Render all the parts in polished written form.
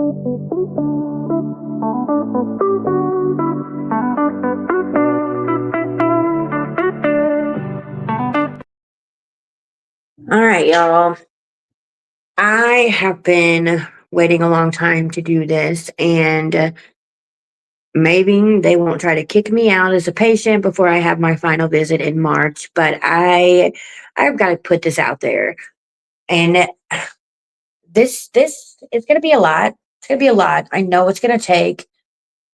All right, y'all. I have been waiting a long time to do this, and maybe they won't try to kick me out as a patient before I have my final visit in March. But I've got to put this out there, and this it's going to be a lot. It's going to be a lot. I know it's going to take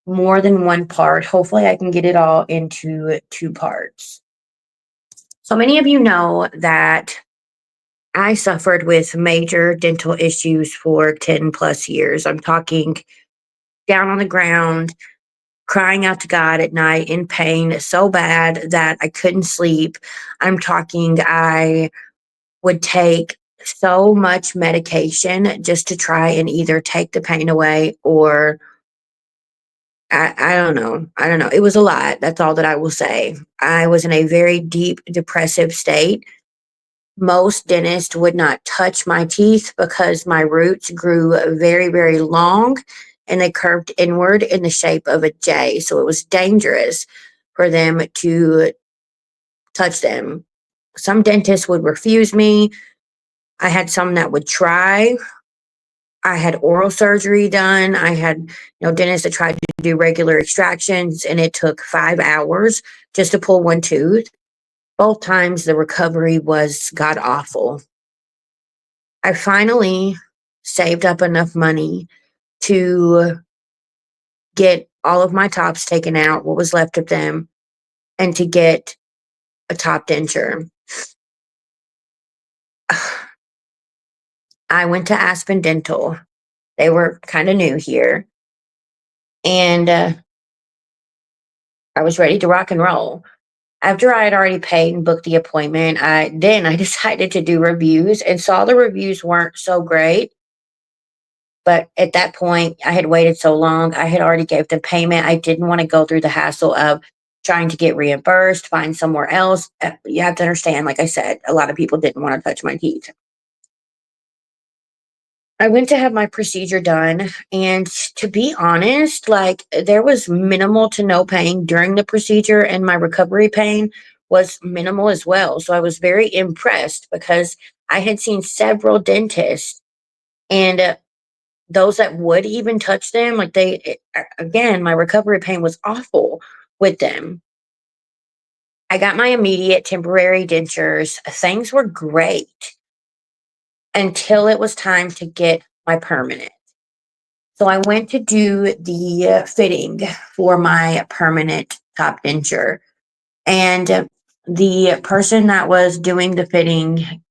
more than one part. Hopefully, I can get it all into two parts. So many of you know that I suffered with major dental issues for 10 plus years. I'm talking down on the ground, crying out to God at night in pain so bad that I couldn't sleep. I'm talking, I would take so much medication just to try and either take the pain away or I don't know. I don't know. It was a lot. That's all that I will say. I was in a very deep depressive state. Most dentists would not touch my teeth because my roots grew very, very long and they curved inward in the shape of a J. So it was dangerous for them to touch them. Some dentists would refuse me. I had some that would try. I had oral surgery done. I had, dentists that tried to do regular extractions, and it took 5 hours just to pull one tooth. Both times the recovery was god awful. I finally saved up enough money to get all of my tops taken out, what was left of them, and to get a top denture. I went to Aspen Dental. They were kind of new here, and I was ready to rock and roll. After I had already paid and booked the appointment, I decided to do reviews and saw the reviews weren't so great. But at that point, I had waited so long. I had already gave the payment. I didn't want to go through the hassle of trying to get reimbursed, find somewhere else. You have to understand, like I said, a lot of people didn't want to touch my teeth. I went to have my procedure done, and to be honest, like there was minimal to no pain during the procedure, and my recovery pain was minimal as well. So I was very impressed because I had seen several dentists, and those that would even touch them, like again, my recovery pain was awful with them. I got my immediate temporary dentures. Things were great until it was time to get my permanent. So I went to do the fitting for my permanent top denture. And the person that was doing the fitting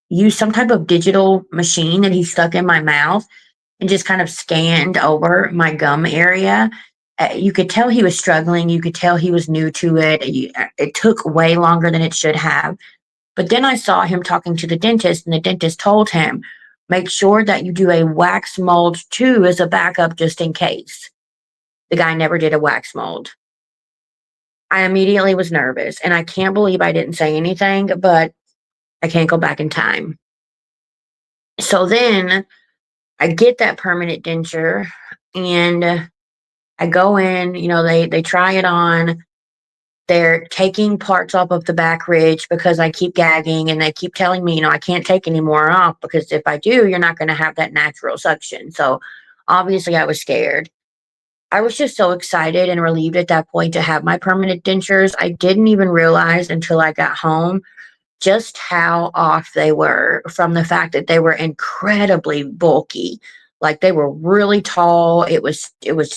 used some type of digital machine that he stuck in my mouth and just kind of scanned over my gum area. You could tell he was struggling. You could tell he was new to it. It took way longer than it should have. But then I saw him talking to the dentist, and the dentist told him, make sure that you do a wax mold too as a backup just in case. The guy never did a wax mold. I immediately was nervous, and I can't believe I didn't say anything, but I can't go back in time. So then I get that permanent denture, and I go in, they try it on. They're taking parts off of the back ridge because I keep gagging, and they keep telling me, I can't take any more off because if I do, you're not going to have that natural suction. So obviously I was scared. I was just so excited and relieved at that point to have my permanent dentures. I didn't even realize until I got home just how off they were from the fact that they were incredibly bulky. Like they were really tall. It was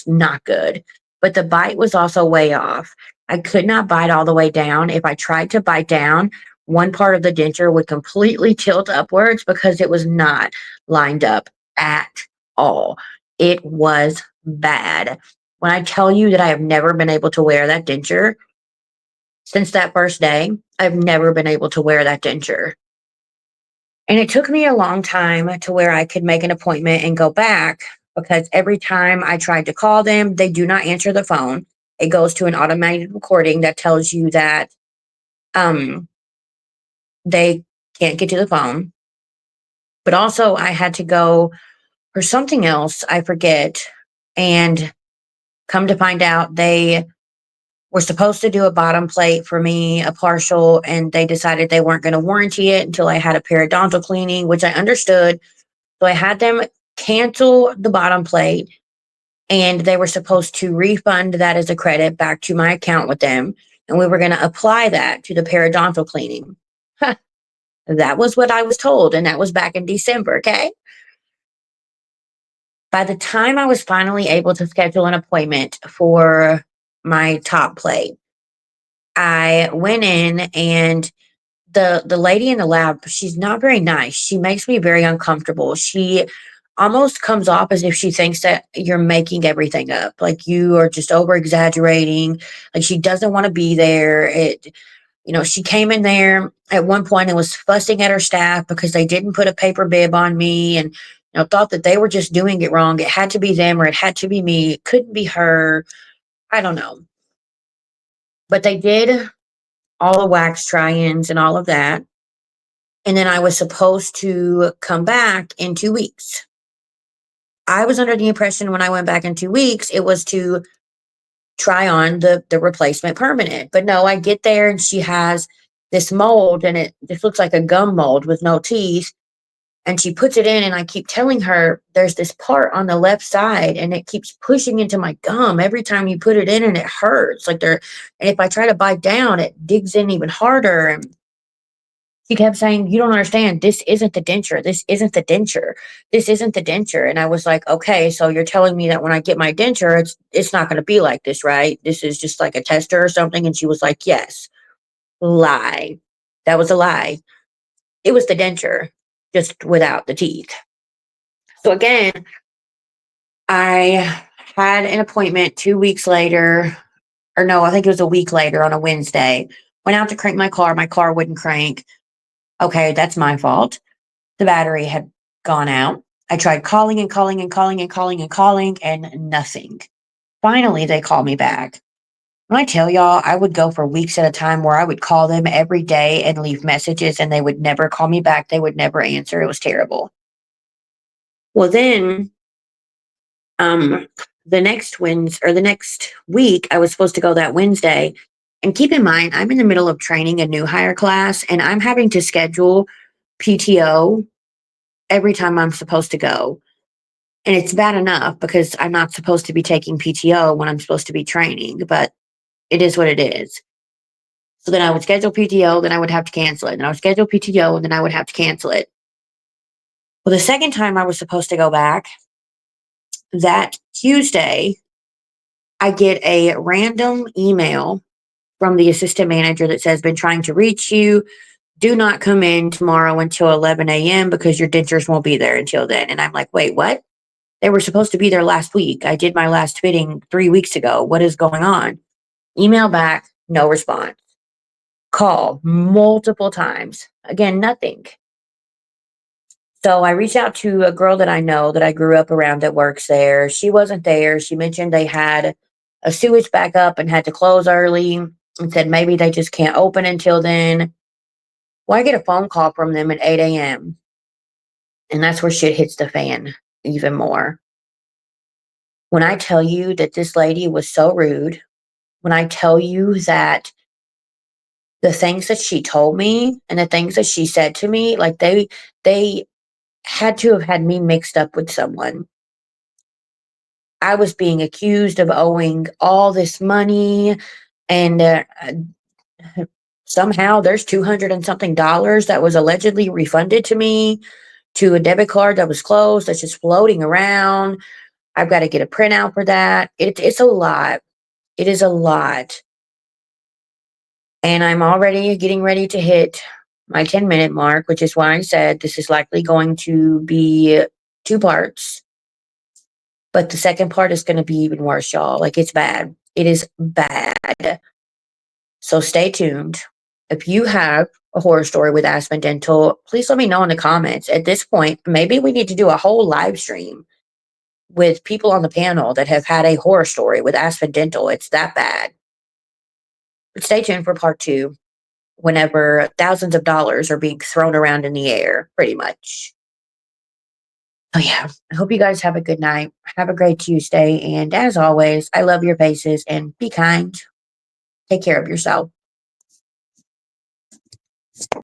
not good. But the bite was also way off. I could not bite all the way down. If I tried to bite down, one part of the denture would completely tilt upwards because it was not lined up at all. It was bad. When I tell you that I have never been able to wear that denture, since that first day, I've never been able to wear that denture. And it took me a long time to where I could make an appointment and go back because every time I tried to call them, they do not answer the phone. It goes to an automated recording that tells you that um, they can't get to the phone. But also, I had to go for something else, I forget. And come to find out, they were supposed to do a bottom plate for me, a partial, and they decided they weren't going to warranty it until I had a periodontal cleaning, which I understood. So I had them cancel the bottom plate, and they were supposed to refund that as a credit back to my account with them. And we were going to apply that to the periodontal cleaning. Huh, that was what I was told. And that was back in December. Okay. By the time I was finally able to schedule an appointment for my top plate, I went in, and the lady in the lab, she's not very nice. She makes me very uncomfortable. She almost comes off as if she thinks that you're making everything up, like you are just over exaggerating, like she doesn't want to be there. She came in there at one point and was fussing at her staff because they didn't put a paper bib on me, and thought that they were just doing it wrong. It had to be them or it had to be me. It couldn't be her. I don't know. But they did all the wax try-ins and all of that. And then I was supposed to come back in 2 weeks. I was under the impression when I went back in 2 weeks, it was to try on the replacement permanent. But no, I get there and she has this mold, and it just looks like a gum mold with no teeth. And she puts it in, and I keep telling her there's this part on the left side and it keeps pushing into my gum every time you put it in, and it hurts. And if I try to bite down, it digs in even harder. And she kept saying, "You don't understand. This isn't the denture. This isn't the denture. This isn't the denture." And I was like, "Okay, so you're telling me that when I get my denture, it's not going to be like this, right? This is just like a tester or something." And she was like, "Yes." Lie. That was a lie. It was the denture, just without the teeth. So again, I had an appointment 2 weeks later, or no, I think it was a week later on a Wednesday. Went out to crank my car. My car wouldn't crank. Okay, that's my fault. The battery had gone out. I tried calling and calling and calling and calling and calling, and nothing. Finally, they called me back. When I tell y'all, I would go for weeks at a time where I would call them every day and leave messages, and they would never call me back. They would never answer. It was terrible. Well, then, um, the next week, I was supposed to go that Wednesday. And keep in mind, I'm in the middle of training a new hire class, and I'm having to schedule PTO every time I'm supposed to go. And it's bad enough because I'm not supposed to be taking PTO when I'm supposed to be training, but it is what it is. So then I would schedule PTO, then I would have to cancel it. Then I would schedule PTO, and then I would have to cancel it. Well, the second time I was supposed to go back, that Tuesday, I get a random email from the assistant manager that says, "Been trying to reach you. Do not come in tomorrow until 11 a.m. because your dentures won't be there until then." And I'm like, "Wait, what? They were supposed to be there last week. I did my last fitting 3 weeks ago. What is going on?" Email back, no response. Call multiple times. Again, nothing. So I reached out to a girl that I know that I grew up around that works there. She wasn't there. She mentioned they had a sewage backup and had to close early, and said maybe they just can't open until then. Well, I get a phone call from them at 8 a.m. And that's where shit hits the fan even more. When I tell you that this lady was so rude, when I tell you that the things that she told me and the things that she said to me, like they had to have had me mixed up with someone. I was being accused of owing all this money, and somehow there's 200 and something dollars that was allegedly refunded to me to a debit card that was closed that's just floating around. I've got to get a printout for that. It's a lot. It is a lot. And I'm already getting ready to hit my 10-minute mark, which is why I said this is likely going to be two parts. But the second part is going to be even worse, y'all. Like, it's bad. It is bad. So stay tuned. If you have a horror story with Aspen Dental, please let me know in the comments. At this point, maybe we need to do a whole live stream with people on the panel that have had a horror story with Aspen Dental. It's that bad. But stay tuned for part two, whenever thousands of dollars are being thrown around in the air, pretty much. Oh, yeah. I hope you guys have a good night. Have a great Tuesday. And as always, I love your faces and be kind. Take care of yourself.